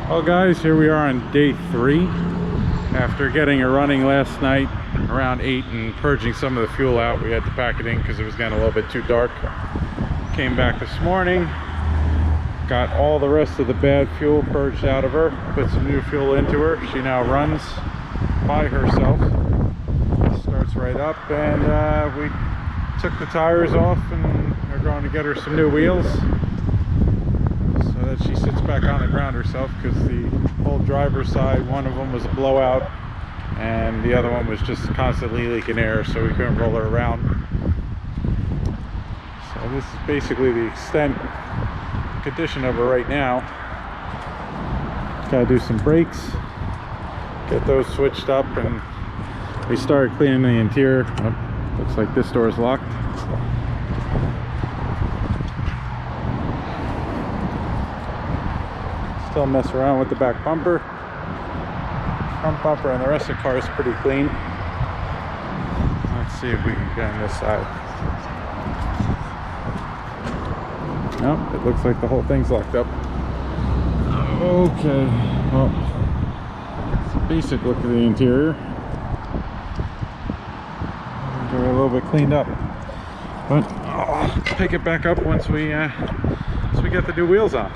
Well guys, here we are on day 3 after getting a running last night around 8 and purging some of the fuel out. We had to pack it in because it was getting a little bit too dark. Came back this morning, got all the rest of the bad fuel purged out of her, put some new fuel into her. She now runs by herself, starts right up, and we took the tires off and are going to get her some new wheels so that she sits back on the ground herself, because the whole driver's side, one of them was a blowout and the other one was just constantly leaking air, so we couldn't roll her around. So this is basically the condition of her right now. Gotta do some brakes, get those switched up, and we started cleaning the interior. Oh, looks like this door is locked. Still mess around with the back bumper, front bumper, and the rest of the car is pretty clean. Let's see if we can get on this side. Nope, it looks like the whole thing's locked up. Okay, well, it's a basic look of the interior. Get it a little bit cleaned up, but I'll pick it back up once we get the new wheels on.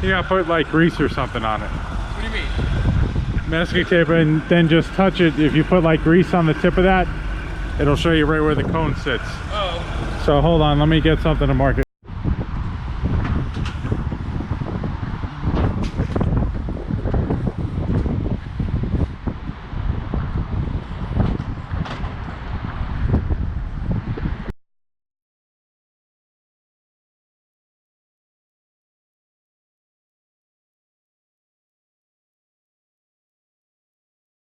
You gotta put like grease or something on it. What do you mean? Masking tape, and then just touch it. If you put like grease on the tip of that, it'll show you right where the cone sits. Oh. So hold on, let me get something to mark it.